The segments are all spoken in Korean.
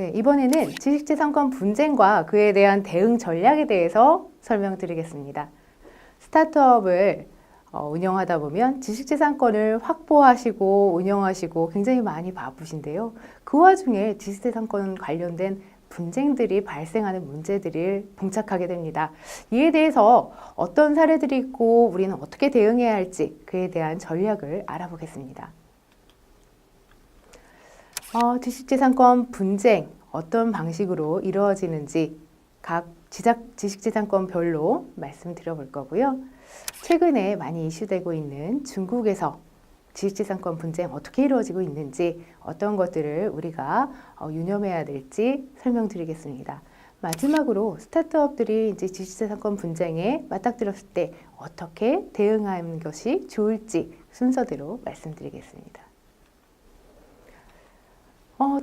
네, 이번에는 지식재산권 분쟁과 그에 대한 대응 전략에 대해서 설명드리겠습니다. 스타트업을 운영하다 보면 지식재산권을 확보하시고 운영하시고 굉장히 많이 바쁘신데요. 그 와중에 지식재산권 관련된 분쟁들이 발생하는 문제들을 봉착하게 됩니다. 이에 대해서 어떤 사례들이 있고 우리는 어떻게 대응해야 할지 그에 대한 전략을 알아보겠습니다. 지식재산권 분쟁 어떤 방식으로 이루어지는지 각 지식재산권별로 말씀드려 볼 거고요. 최근에 많이 이슈되고 있는 중국에서 지식재산권 분쟁 어떻게 이루어지고 있는지 어떤 것들을 우리가 유념해야 될지 설명드리겠습니다. 마지막으로 스타트업들이 이제 지식재산권 분쟁에 맞닥뜨렸을 때 어떻게 대응하는 것이 좋을지 순서대로 말씀드리겠습니다.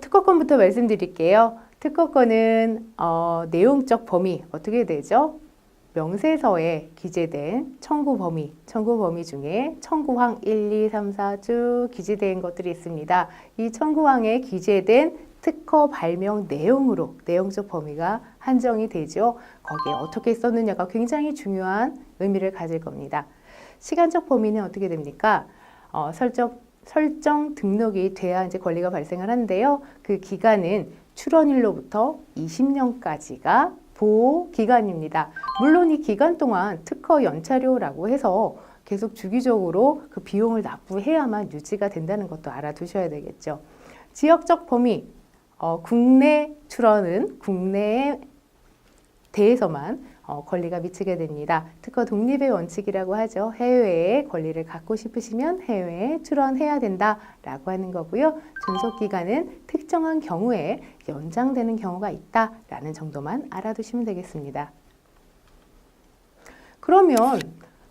특허권부터 말씀드릴게요. 특허권은 내용적 범위 어떻게 되죠? 명세서에 기재된 청구 범위 중에 청구항 1, 2, 3, 4 쭉 기재된 것들이 있습니다. 이 청구항에 기재된 특허 발명 내용으로 내용적 범위가 한정이 되죠. 거기에 어떻게 썼느냐가 굉장히 중요한 의미를 가질 겁니다. 시간적 범위는 어떻게 됩니까? 설정 등록이 돼야 이제 권리가 발생을 하는데요. 그 기간은 출원일로부터 20년까지가 보호 기간입니다. 물론 이 기간 동안 특허 연차료라고 해서 계속 주기적으로 그 비용을 납부해야만 유지가 된다는 것도 알아두셔야 되겠죠. 지역적 범위, 국내 출원은 국내에 대해서만 권리가 미치게 됩니다. 특허 독립의 원칙이라고 하죠. 해외에 권리를 갖고 싶으시면 해외에 출원해야 된다라고 하는 거고요. 존속기간은 특정한 경우에 연장되는 경우가 있다라는 정도만 알아두시면 되겠습니다. 그러면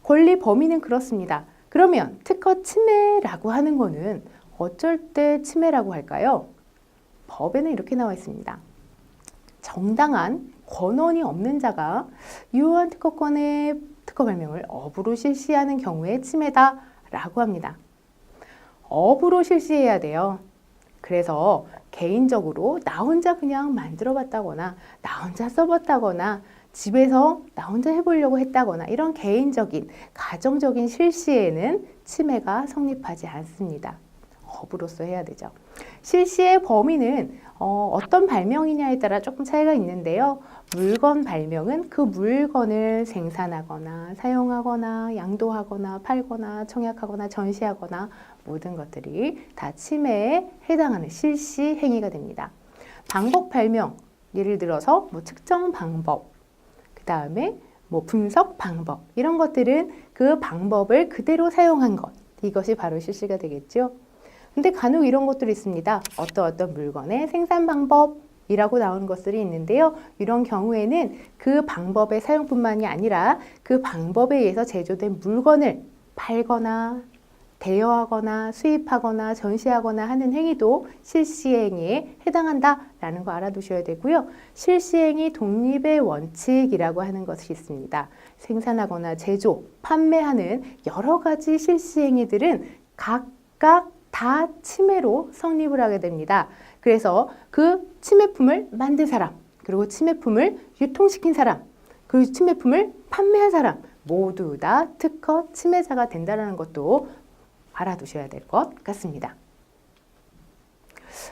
권리 범위는 그렇습니다. 그러면 특허 침해라고 하는 거는 어쩔 때 침해라고 할까요? 법에는 이렇게 나와 있습니다. 정당한 권한이 없는 자가 유효한 특허권의 특허 발명을 업으로 실시하는 경우에 침해다라고 합니다. 업으로 실시해야 돼요. 그래서 개인적으로 나 혼자 그냥 만들어 봤다거나 나 혼자 써봤다거나 집에서 나 혼자 해보려고 했다거나 이런 개인적인 가정적인 실시에는 침해가 성립하지 않습니다. 업으로서 해야 되죠. 실시의 범위는 어떤 발명이냐에 따라 조금 차이가 있는데요. 물건 발명은 그 물건을 생산하거나 사용하거나 양도하거나 팔거나 청약하거나 전시하거나 모든 것들이 다 침해에 해당하는 실시 행위가 됩니다. 방법 발명, 예를 들어서 측정 방법, 그 다음에 분석 방법 이런 것들은 그 방법을 그대로 사용한 것, 이것이 바로 실시가 되겠죠. 근데 간혹 이런 것들이 있습니다. 어떤 물건의 생산 방법이라고 나오는 것들이 있는데요. 이런 경우에는 그 방법의 사용뿐만이 아니라 그 방법에 의해서 제조된 물건을 팔거나 대여하거나 수입하거나 전시하거나 하는 행위도 실시행위에 해당한다라는 거 알아두셔야 되고요. 실시행위 독립의 원칙이라고 하는 것이 있습니다. 생산하거나 제조, 판매하는 여러 가지 실시행위들은 각각 다 침해로 성립을 하게 됩니다. 그래서 그 침해품을 만든 사람, 그리고 침해품을 유통시킨 사람, 그리고 침해품을 판매한 사람 모두 다 특허 침해자가 된다는 것도 알아두셔야 될 것 같습니다.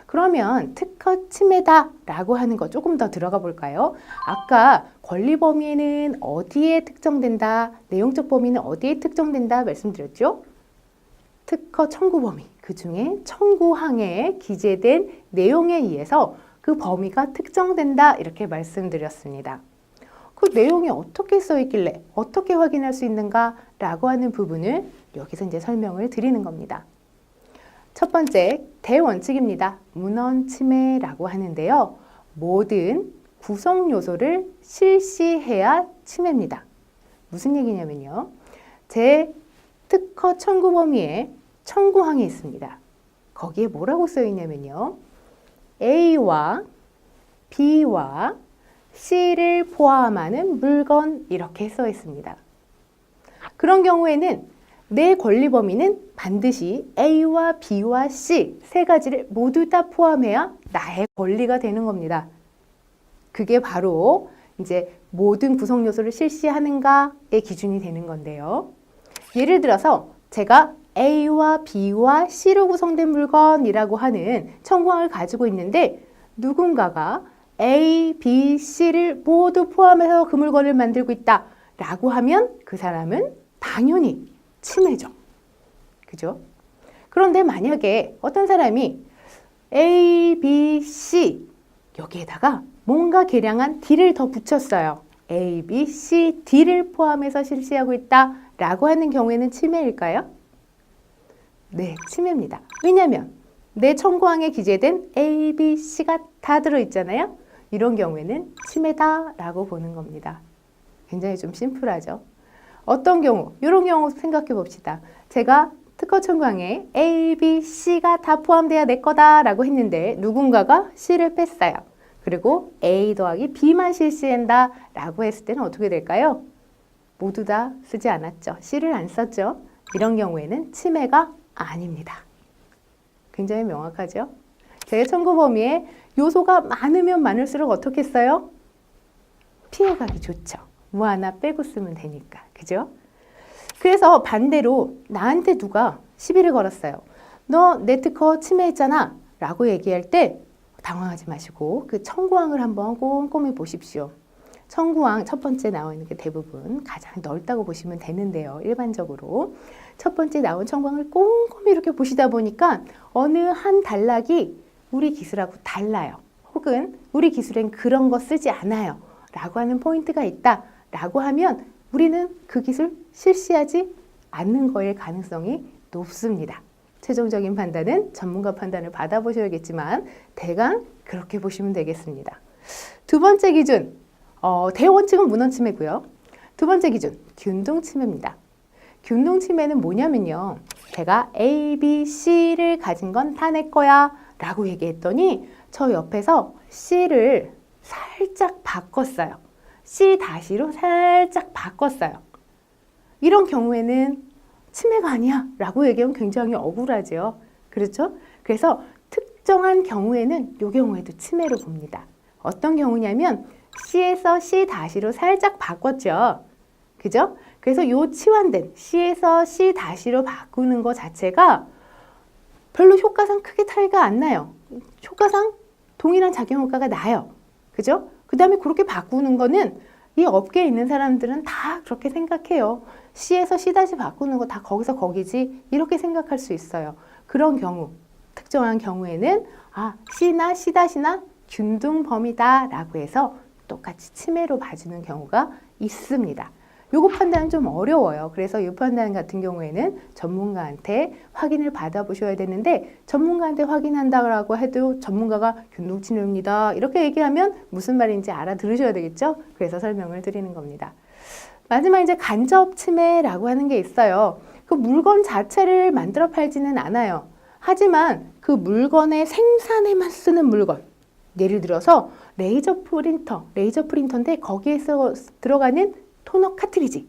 그러면 특허 침해다라고 하는 거 조금 더 들어가 볼까요? 아까 권리 범위는 어디에 특정된다, 내용적 범위는 어디에 특정된다 말씀드렸죠? 특허 청구 범위, 그 중에 청구항에 기재된 내용에 의해서 그 범위가 특정된다 이렇게 말씀드렸습니다. 그 내용이 어떻게 써 있길래 어떻게 확인할 수 있는가 라고 하는 부분을 여기서 이제 설명을 드리는 겁니다. 첫 번째, 대원칙입니다. 문헌 침해라고 하는데요. 모든 구성 요소를 실시해야 침해입니다. 무슨 얘기냐면요. 제 특허 청구 범위에 청구항이 있습니다. 거기에 뭐라고 써 있냐면요. A와 B와 C를 포함하는 물건 이렇게 써 있습니다. 그런 경우에는 내 권리 범위는 반드시 A와 B와 C 세 가지를 모두 다 포함해야 나의 권리가 되는 겁니다. 그게 바로 이제 모든 구성 요소를 실시하는가의 기준이 되는 건데요. 예를 들어서 제가 A와 B와 C로 구성된 물건이라고 하는 청구항을 가지고 있는데 누군가가 A, B, C를 모두 포함해서 그 물건을 만들고 있다 라고 하면 그 사람은 당연히 침해죠. 그죠? 그런데 만약에 어떤 사람이 A, B, C 여기에다가 뭔가 개량한 D를 더 붙였어요. A, B, C, D를 포함해서 실시하고 있다 라고 하는 경우에는 침해일까요? 네, 침해입니다. 왜냐하면 내 청구항에 기재된 A, B, C가 다 들어있잖아요. 이런 경우에는 침해다라고 보는 겁니다. 굉장히 좀 심플하죠. 어떤 경우? 이런 경우 생각해 봅시다. 제가 특허 청구항에 A, B, C가 다 포함돼야 내 거다라고 했는데 누군가가 C를 뺐어요. 그리고 A 더하기 B만 실시한다 라고 했을 때는 어떻게 될까요? 모두 다 쓰지 않았죠. C를 안 썼죠. 이런 경우에는 침해가 아닙니다. 굉장히 명확하죠? 제 청구 범위에 요소가 많으면 많을수록 어떻게 써요? 피해가기 좋죠. 뭐 하나 빼고 쓰면 되니까. 그죠? 그래서 반대로 나한테 누가 시비를 걸었어요. 너 내 특허 침해했잖아 라고 얘기할 때 당황하지 마시고 그 청구항을 한번 꼼꼼히 보십시오. 청구항 첫 번째 나와 있는 게 대부분 가장 넓다고 보시면 되는데요. 일반적으로 첫 번째 나온 청구항을 꼼꼼히 이렇게 보시다 보니까 어느 한 단락이 우리 기술하고 달라요. 혹은 우리 기술엔 그런 거 쓰지 않아요 라고 하는 포인트가 있다 라고 하면 우리는 그 기술 실시하지 않는 거일 가능성이 높습니다. 최종적인 판단은 전문가 판단을 받아보셔야겠지만 대강 그렇게 보시면 되겠습니다. 두 번째 기준, 대원칙은 문헌 침해고요. 두 번째 기준, 균등 침해입니다. 균등 침해는 뭐냐면요. 제가 A, B, C를 가진 건 다 내 거야 라고 얘기했더니 저 옆에서 C를 살짝 바꿨어요. C-로 살짝 바꿨어요. 이런 경우에는 침해가 아니야 라고 얘기하면 굉장히 억울하죠. 그렇죠? 그래서 특정한 경우에는 이 경우에도 침해로 봅니다. 어떤 경우냐면 C에서 C-로 살짝 바꿨죠. 그죠? 그래서 이 치환된 C에서 C-로 바꾸는 것 자체가 별로 효과상 크게 차이가 안 나요. 효과상 동일한 작용효과가 나요. 그죠? 그 다음에 그렇게 바꾸는 거는 이 업계에 있는 사람들은 다 그렇게 생각해요. C에서 C- 바꾸는 거 다 거기서 거기지 이렇게 생각할 수 있어요. 그런 경우, 특정한 경우에는 C나 C-나 균등 범위다 라고 해서 똑같이 침해로 봐주는 경우가 있습니다. 요거 판단은 좀 어려워요. 그래서 이 판단 같은 경우에는 전문가한테 확인을 받아보셔야 되는데 전문가한테 확인한다고 해도 전문가가 균등침해입니다 이렇게 얘기하면 무슨 말인지 알아들으셔야 되겠죠? 그래서 설명을 드리는 겁니다. 마지막 이제 간접 침해라고 하는 게 있어요. 그 물건 자체를 만들어 팔지는 않아요. 하지만 그 물건의 생산에만 쓰는 물건, 예를 들어서 레이저 프린터인데 거기에서 들어가는 토너 카트리지.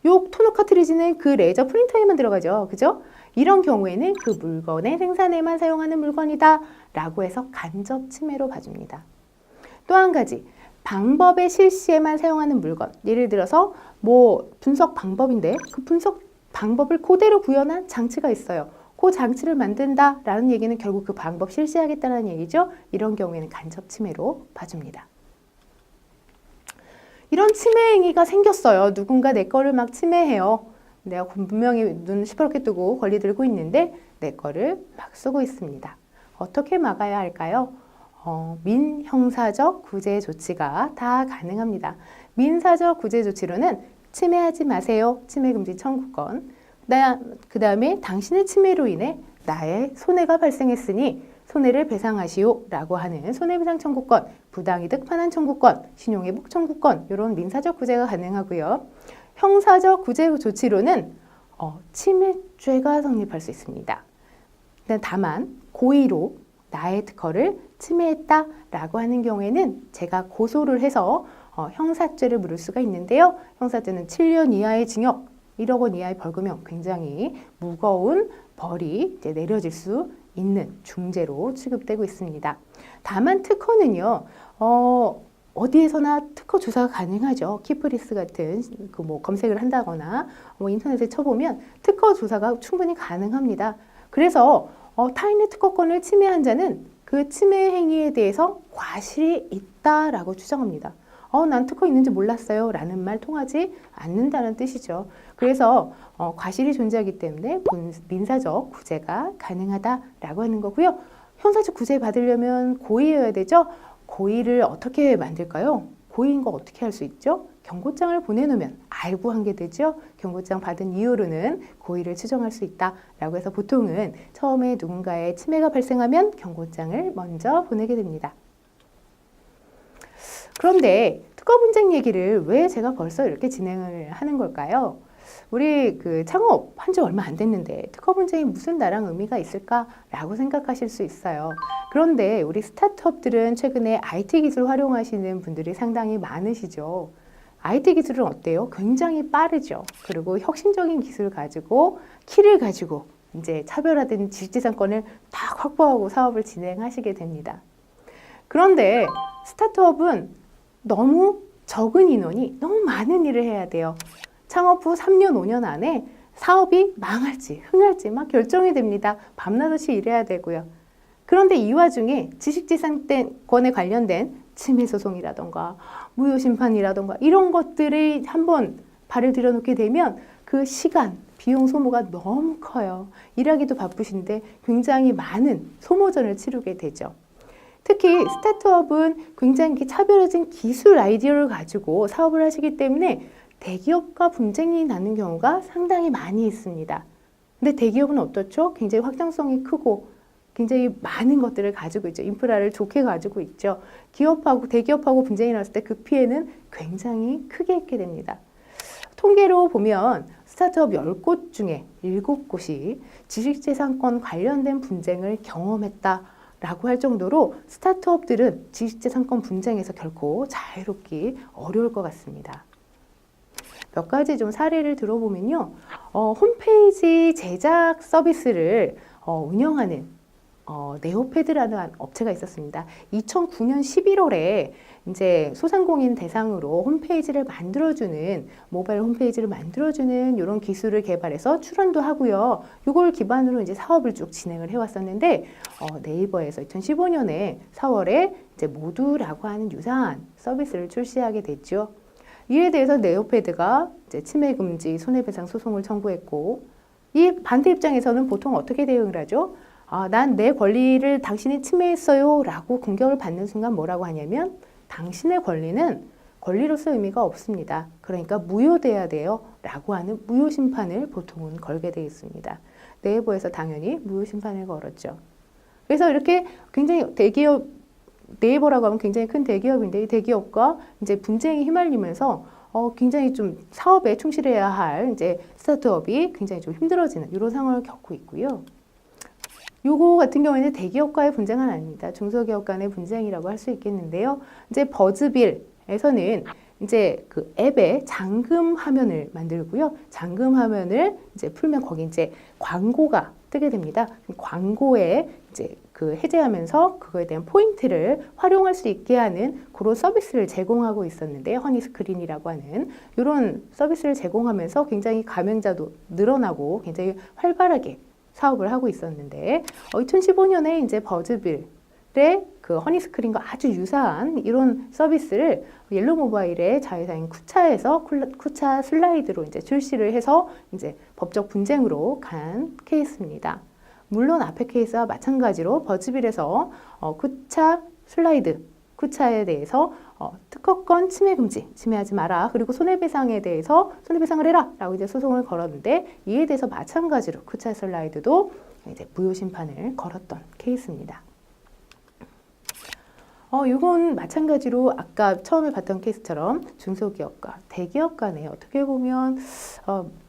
요 토너 카트리지는 그 레이저 프린터에만 들어가죠. 그죠? 이런 경우에는 그 물건의 생산에만 사용하는 물건이다 라고 해서 간접 침해로 봐줍니다. 또 한 가지, 방법의 실시에만 사용하는 물건. 예를 들어서 뭐 분석 방법인데 그 분석 방법을 그대로 구현한 장치가 있어요. 그 장치를 만든다 라는 얘기는 결국 그 방법 실시하겠다는 얘기죠. 이런 경우에는 간접 침해로 봐줍니다. 이런 침해 행위가 생겼어요. 누군가 내 거를 막 침해해요. 내가 분명히 눈 시퍼렇게 뜨고 권리 들고 있는데 내 거를 막 쓰고 있습니다. 어떻게 막아야 할까요? 민형사적 구제 조치가 다 가능합니다. 민사적 구제 조치로는 침해하지 마세요. 침해금지 청구권. 그 다음에 당신의 침해로 인해 나의 손해가 발생했으니 손해를 배상하시오 라고 하는 손해배상 청구권, 부당이득 판안 청구권, 신용회복 청구권 이런 민사적 구제가 가능하고요. 형사적 구제 조치로는 침해죄가 성립할 수 있습니다. 다만 고의로 나의 특허를 침해했다 라고 하는 경우에는 제가 고소를 해서 형사죄를 물을 수가 있는데요. 형사죄는 7년 이하의 징역이 1억 원 이하의 벌금형 굉장히 무거운 벌이 이제 내려질 수 있는 중죄로 취급되고 있습니다. 다만 특허는요, 어디에서나 특허 조사가 가능하죠. 키프리스 같은 그 뭐 검색을 한다거나 뭐 인터넷에 쳐보면 특허 조사가 충분히 가능합니다. 그래서 타인의 특허권을 침해한 자는 그 침해 행위에 대해서 과실이 있다라고 추정합니다. 난 특허 있는지 몰랐어요 라는 말 통하지 않는다는 뜻이죠. 그래서 과실이 존재하기 때문에 민사적 구제가 가능하다라고 하는 거고요. 형사적 구제 받으려면 고의여야 되죠. 고의를 어떻게 만들까요? 고의인 거 어떻게 할 수 있죠? 경고장을 보내놓으면 알고 한 게 되죠. 경고장 받은 이후로는 고의를 추정할 수 있다라고 해서 보통은 처음에 누군가의 침해가 발생하면 경고장을 먼저 보내게 됩니다. 그런데 특허 분쟁 얘기를 왜 제가 벌써 이렇게 진행을 하는 걸까요? 우리 그 창업한 지 얼마 안 됐는데 특허 분쟁이 무슨 나랑 의미가 있을까라고 생각하실 수 있어요. 그런데 우리 스타트업들은 최근에 IT 기술 활용하시는 분들이 상당히 많으시죠. IT 기술은 어때요? 굉장히 빠르죠. 그리고 혁신적인 기술을 가지고 키를 가지고 이제 차별화된 지식재산권을 딱 확보하고 사업을 진행하시게 됩니다. 그런데 스타트업은 너무 적은 인원이 너무 많은 일을 해야 돼요. 창업 후 3년, 5년 안에 사업이 망할지 흥할지 막 결정이 됩니다. 밤낮없이 일해야 되고요. 그런데 이 와중에 지식재산권에 관련된 침해소송이라던가 무효심판이라던가 이런 것들이 한번 발을 들여놓게 되면 그 시간, 비용 소모가 너무 커요. 일하기도 바쁘신데 굉장히 많은 소모전을 치르게 되죠. 특히 스타트업은 굉장히 차별화된 기술 아이디어를 가지고 사업을 하시기 때문에 대기업과 분쟁이 나는 경우가 상당히 많이 있습니다. 근데 대기업은 어떻죠? 굉장히 확장성이 크고 굉장히 많은 것들을 가지고 있죠. 인프라를 좋게 가지고 있죠. 대기업하고 분쟁이 났을 때 그 피해는 굉장히 크게 있게 됩니다. 통계로 보면 스타트업 10곳 중에 7곳이 지식재산권 관련된 분쟁을 경험했다라고 할 정도로 스타트업들은 지식재산권 분쟁에서 결코 자유롭기 어려울 것 같습니다. 몇 가지 좀 사례를 들어보면요. 홈페이지 제작 서비스를 운영하는 네오패드라는 업체가 있었습니다. 2009년 11월에 이제 소상공인 대상으로 홈페이지를 만들어주는 모바일 홈페이지를 만들어주는 이런 기술을 개발해서 출원도 하고요. 이걸 기반으로 이제 사업을 쭉 진행을 해왔었는데 네이버에서 2015년에 4월에 이제 모두라고 하는 유사한 서비스를 출시하게 됐죠. 이에 대해서 네오패드가 이제 침해 금지 손해배상 소송을 청구했고 이 반대 입장에서는 보통 어떻게 대응을 하죠? 난 내 권리를 당신이 침해했어요 라고 공격을 받는 순간 뭐라고 하냐면 당신의 권리는 권리로서 의미가 없습니다. 그러니까 무효돼야 돼요 라고 하는 무효심판을 보통은 걸게 되어 있습니다. 네이버에서 당연히 무효심판을 걸었죠. 그래서 이렇게 굉장히 대기업 네이버라고 하면 굉장히 큰 대기업인데 이 대기업과 이제 분쟁이 휘말리면서 굉장히 좀 사업에 충실해야 할 이제 스타트업이 굉장히 좀 힘들어지는 이런 상황을 겪고 있고요. 요거 같은 경우에는 대기업과의 분쟁은 아닙니다. 중소기업 간의 분쟁이라고 할 수 있겠는데요. 이제 버즈빌에서는 이제 그 앱에 잠금 화면을 만들고요. 잠금 화면을 이제 풀면 거기 이제 광고가 뜨게 됩니다. 광고에 이제 그 해제하면서 그거에 대한 포인트를 활용할 수 있게 하는 그런 서비스를 제공하고 있었는데 허니스크린이라고 하는 이런 서비스를 제공하면서 굉장히 가맹자도 늘어나고 굉장히 활발하게 사업을 하고 있었는데 2015년에 이제 버즈빌의 그 허니스크린과 아주 유사한 이런 서비스를 옐로우 모바일의 자회사인 쿠차에서 쿠차 슬라이드로 이제 출시를 해서 이제 법적 분쟁으로 간 케이스입니다. 물론 앞의 케이스와 마찬가지로 버즈빌에서 쿠차 슬라이드, 쿠차에 대해서 특허권 침해 금지, 침해하지 마라. 그리고 손해배상에 대해서 손해배상을 해라. 라고 이제 소송을 걸었는데 이에 대해서 마찬가지로 쿠차 슬라이드도 이제 무효심판을 걸었던 케이스입니다. 이건 마찬가지로 아까 처음에 봤던 케이스처럼 중소기업과 대기업 간에 어떻게 보면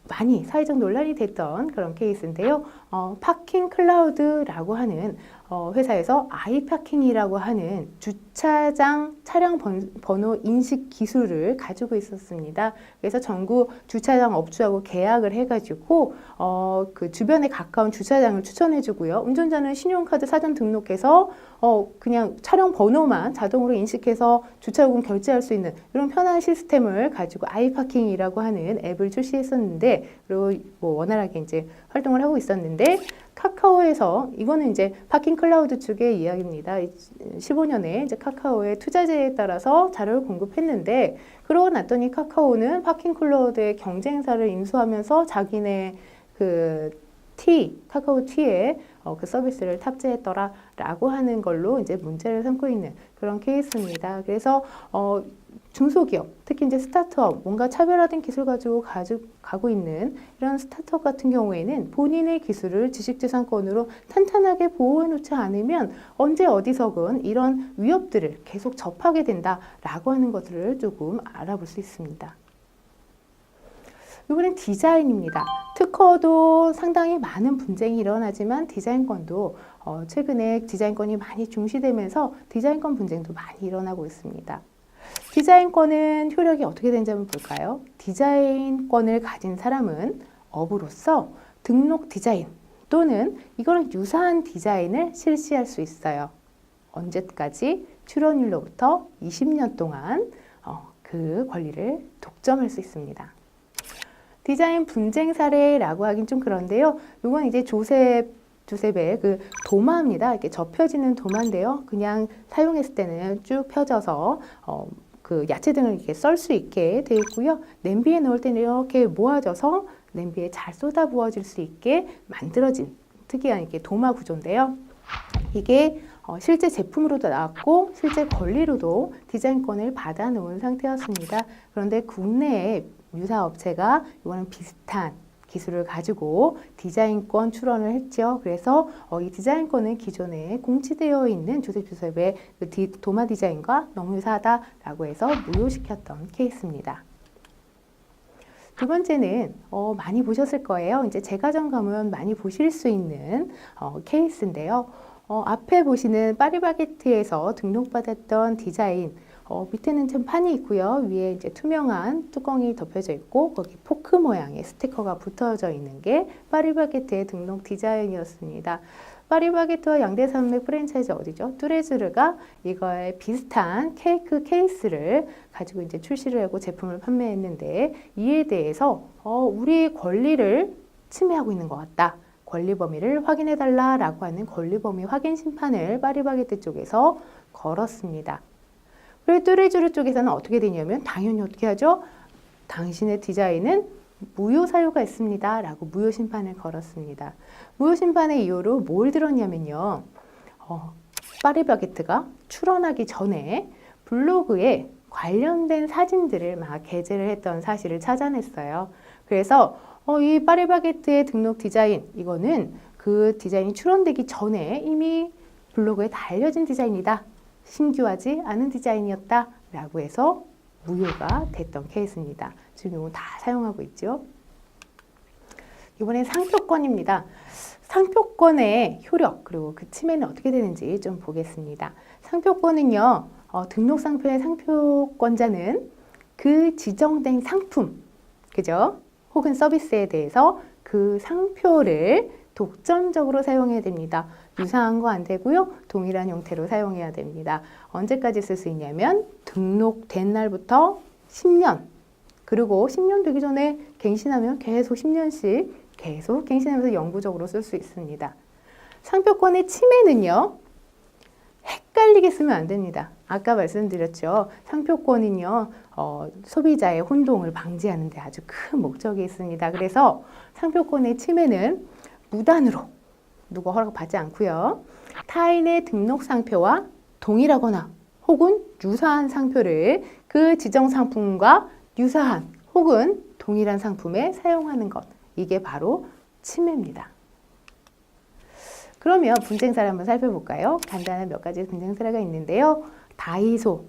많이 사회적 논란이 됐던 그런 케이스인데요. 파킹 클라우드라고 하는 회사에서 아이파킹이라고 하는 주차장 차량 번호 인식 기술을 가지고 있었습니다. 그래서 전국 주차장 업주하고 계약을 해가지고 그 주변에 가까운 주차장을 추천해주고요. 운전자는 신용카드 사전 등록해서 그냥 차량 번호만 자동으로 인식해서 주차요금 결제할 수 있는 이런 편한 시스템을 가지고 아이파킹이라고 하는 앱을 출시했었는데, 그리고 뭐 원활하게 이제 활동을 하고 있었는데, 카카오에서 이거는 이제 파킹 클라우드 측의 이야기입니다. 15년에 이제 카카오의 투자제에 따라서 자료를 공급했는데, 그러고 났더니 카카오는 파킹 클라우드의 경쟁사를 인수하면서 자기네 그 카카오 T에 그 서비스를 탑재했더라라고 하는 걸로 이제 문제를 삼고 있는 그런 케이스입니다. 그래서 중소기업, 특히 이제 스타트업, 뭔가 차별화된 기술 가지고 가고 있는 이런 스타트업 같은 경우에는 본인의 기술을 지식재산권으로 탄탄하게 보호해 놓지 않으면 언제 어디서건 이런 위협들을 계속 접하게 된다라고 하는 것들을 조금 알아볼 수 있습니다. 이번엔 디자인입니다. 특허도 상당히 많은 분쟁이 일어나지만 디자인권도 최근에 디자인권이 많이 중시되면서 디자인권 분쟁도 많이 일어나고 있습니다. 디자인권은 효력이 어떻게 되는지 한번 볼까요? 디자인권을 가진 사람은 업으로서 등록 디자인 또는 이거랑 유사한 디자인을 실시할 수 있어요. 언제까지? 출원일로부터 20년 동안 그 권리를 독점할 수 있습니다. 디자인 분쟁 사례라고 하긴 좀 그런데요. 이건 이제 조셉의 그 도마입니다. 이렇게 접혀지는 도마인데요. 그냥 사용했을 때는 쭉 펴져서 그 야채 등을 이렇게 썰 수 있게 되어 있고요. 냄비에 넣을 때는 이렇게 모아져서 냄비에 잘 쏟아 부어질 수 있게 만들어진 특이한 이렇게 도마 구조인데요. 이게 실제 제품으로도 나왔고 실제 권리로도 디자인권을 받아 놓은 상태였습니다. 그런데 국내에 유사 업체가 이거는 비슷한 기술을 가지고 디자인권 출원을 했죠. 그래서 이 디자인권은 기존에 공시되어 있는 조셉의 그 도마 디자인과 너무 유사하다라고 해서 무효시켰던 케이스입니다. 두 번째는 많이 보셨을 거예요. 이제 제과점 가면 많이 보실 수 있는 케이스인데요. 앞에 보시는 파리바게트에서 등록받았던 디자인, 밑에는 좀 판이 있고요. 위에 이제 투명한 뚜껑이 덮여져 있고 거기 포크 모양의 스티커가 붙어져 있는 게 파리바게트의 등록 디자인이었습니다. 파리바게트와 양대산맥 프랜차이즈 어디죠? 뚜레쥬르가 이거에 비슷한 케이크 케이스를 가지고 이제 출시를 하고 제품을 판매했는데, 이에 대해서 우리 권리를 침해하고 있는 것 같다. 권리 범위를 확인해 달라라고 하는 권리 범위 확인 심판을 파리바게트 쪽에서 걸었습니다. 그리고 뚜레쥬르 쪽에서는 어떻게 되냐면 당연히 어떻게 하죠? 당신의 디자인은 무효 사유가 있습니다 라고 무효 심판을 걸었습니다. 무효 심판의 이유로 뭘 들었냐면요, 파리바게트가 출원하기 전에 블로그에 관련된 사진들을 막 게재를 했던 사실을 찾아냈어요. 그래서 이 파리바게트의 등록 디자인, 이거는 그 디자인이 출원되기 전에 이미 블로그에 다 알려진 디자인이다, 신규하지 않은 디자인이었다 라고 해서 무효가 됐던 케이스입니다. 지금 이거 다 사용하고 있죠. 이번엔 상표권입니다. 상표권의 효력 그리고 그 침해는 어떻게 되는지 좀 보겠습니다. 상표권은요, 등록 상표의 상표권자는 그 지정된 상품, 그죠? 혹은 서비스에 대해서 그 상표를 독점적으로 사용해야 됩니다. 유사한 거 안 되고요. 동일한 형태로 사용해야 됩니다. 언제까지 쓸 수 있냐면 등록된 날부터 10년, 그리고 10년 되기 전에 갱신하면 계속 10년씩 계속 갱신하면서 영구적으로 쓸 수 있습니다. 상표권의 침해는요, 헷갈리게 쓰면 안 됩니다. 아까 말씀드렸죠. 상표권은요, 소비자의 혼동을 방지하는 데 아주 큰 목적이 있습니다. 그래서 상표권의 침해는 무단으로 누구 허락받지 않고요. 타인의 등록 상표와 동일하거나 혹은 유사한 상표를 그 지정 상품과 유사한 혹은 동일한 상품에 사용하는 것, 이게 바로 침해입니다. 그러면 분쟁 사례 한번 살펴볼까요? 간단한 몇 가지 분쟁 사례가 있는데요. 다이소,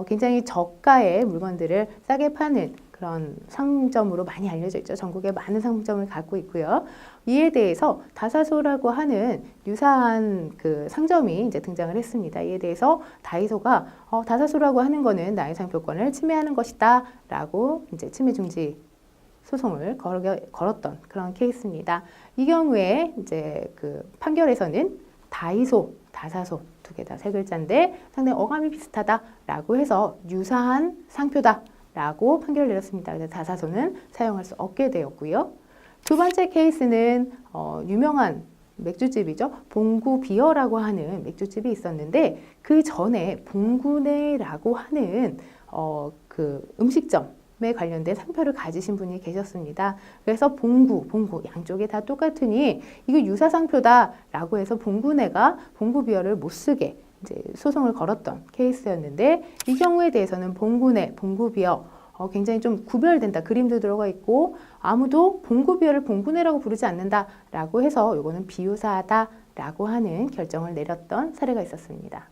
굉장히 저가의 물건들을 싸게 파는 그런 상점으로 많이 알려져 있죠. 전국에 많은 상점을 갖고 있고요. 이에 대해서 다사소라고 하는 유사한 그 상점이 이제 등장을 했습니다. 이에 대해서 다이소가 다사소라고 하는 거는 나의 상표권을 침해하는 것이다 라고 이제 침해 중지 소송을 걸었던 그런 케이스입니다. 이 경우에 이제 그 판결에서는 다이소, 다사소 두 개 다 세 글자인데 상당히 어감이 비슷하다라고 해서 유사한 상표다라고 판결을 내렸습니다. 그래서 다사소는 사용할 수 없게 되었고요. 두 번째 케이스는 유명한 맥주집이죠. 봉구비어라고 하는 맥주집이 있었는데 그 전에 봉구네라고 하는 그 음식점에 관련된 상표를 가지신 분이 계셨습니다. 그래서 봉구 양쪽에 다 똑같으니 이거 유사 상표다라고 해서 봉구네가 봉구비어를 못 쓰게 이제 소송을 걸었던 케이스였는데 이 경우에 대해서는 봉구네, 봉구비어 굉장히 좀 구별된다. 그림도 들어가 있고 아무도 봉구비어를 봉구네라고 부르지 않는다라고 해서 이거는 비유사하다라고 하는 결정을 내렸던 사례가 있었습니다.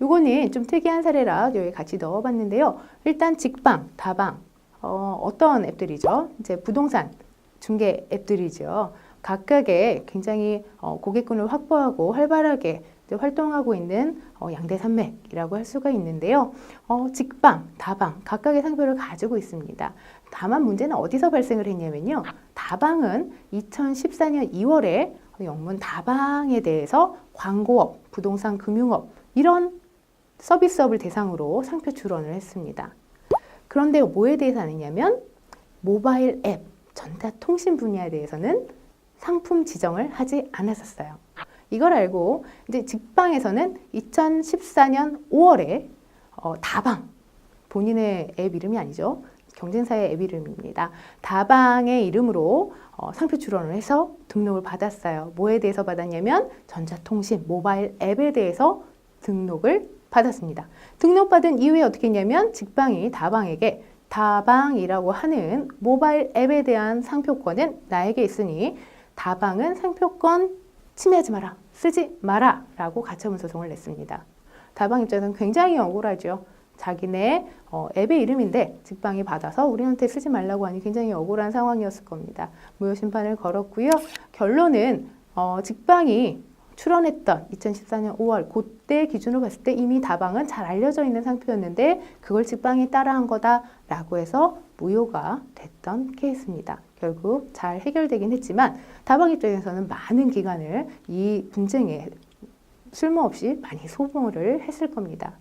이거는 좀 특이한 사례라 여기 같이 넣어봤는데요. 일단 직방, 다방 어떤 앱들이죠? 이제 부동산 중개 앱들이죠. 각각의 굉장히 고객군을 확보하고 활발하게 활동하고 있는 양대산맥이라고 할 수가 있는데요. 직방, 다방 각각의 상표를 가지고 있습니다. 다만 문제는 어디서 발생을 했냐면요. 다방은 2014년 2월에 영문 다방에 대해서 광고업, 부동산 금융업 이런 서비스업을 대상으로 상표 출원을 했습니다. 그런데 뭐에 대해서 하느냐면 모바일 앱, 전자통신 분야에 대해서는 상품 지정을 하지 않았었어요. 이걸 알고 이제 직방에서는 2014년 5월에 다방, 본인의 앱 이름이 아니죠. 경쟁사의 앱 이름입니다. 다방의 이름으로 상표 출원을 해서 등록을 받았어요. 뭐에 대해서 받았냐면 전자통신, 모바일 앱에 대해서 등록을 받았습니다. 등록받은 이후에 어떻게 했냐면 직방이 다방에게 다방이라고 하는 모바일 앱에 대한 상표권은 나에게 있으니 다방은 상표권 침해하지 마라, 쓰지 마라 라고 가처분 소송을 냈습니다. 다방 입장에서는 굉장히 억울하죠. 자기네 앱의 이름인데 직방이 받아서 우리한테 쓰지 말라고 하니 굉장히 억울한 상황이었을 겁니다. 무효 심판을 걸었고요. 결론은 직방이 출원했던 2014년 5월 그때 기준으로 봤을 때 이미 다방은 잘 알려져 있는 상표였는데 그걸 직방이 따라한 거다라고 해서 무효가 됐던 케이스입니다. 결국 잘 해결되긴 했지만 다방 입장에서는 많은 기간을 이 분쟁에 쓸모없이 많이 소모를 했을 겁니다.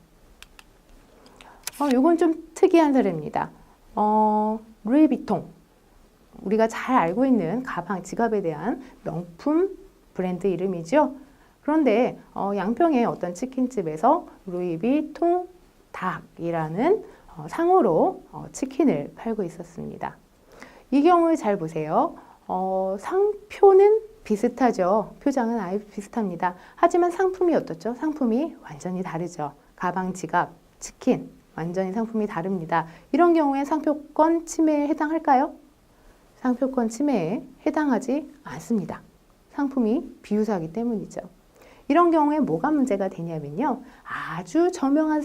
이건 좀 특이한 사례입니다. 루이비통, 우리가 잘 알고 있는 가방, 지갑에 대한 명품 브랜드 이름이죠. 그런데 양평의 어떤 치킨집에서 루이비통 닭이라는 상호로 치킨을 팔고 있었습니다. 이 경우에 잘 보세요. 상표는 비슷하죠. 표장은 아예 비슷합니다. 하지만 상품이 어떻죠? 상품이 완전히 다르죠. 가방, 지갑, 치킨 완전히 상품이 다릅니다. 이런 경우에 상표권 침해에 해당할까요? 상표권 침해에 해당하지 않습니다. 상품이 비유사하기 때문이죠. 이런 경우에 뭐가 문제가 되냐면요. 아주 저명한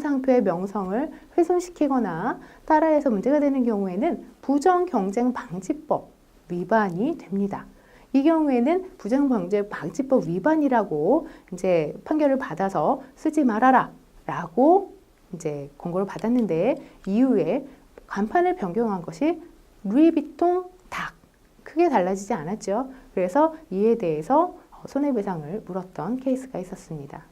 상표의 명성을 훼손시키거나 따라해서 문제가 되는 경우에는 부정경쟁방지법 위반이 됩니다. 이 경우에는 부정경쟁방지법 위반이라고 이제 판결을 받아서 쓰지 말아라 라고 이제 권고를 받았는데 이후에 간판을 변경한 것이 루이비통 닭. 크게 달라지지 않았죠. 그래서 이에 대해서 손해배상을 물었던 케이스가 있었습니다.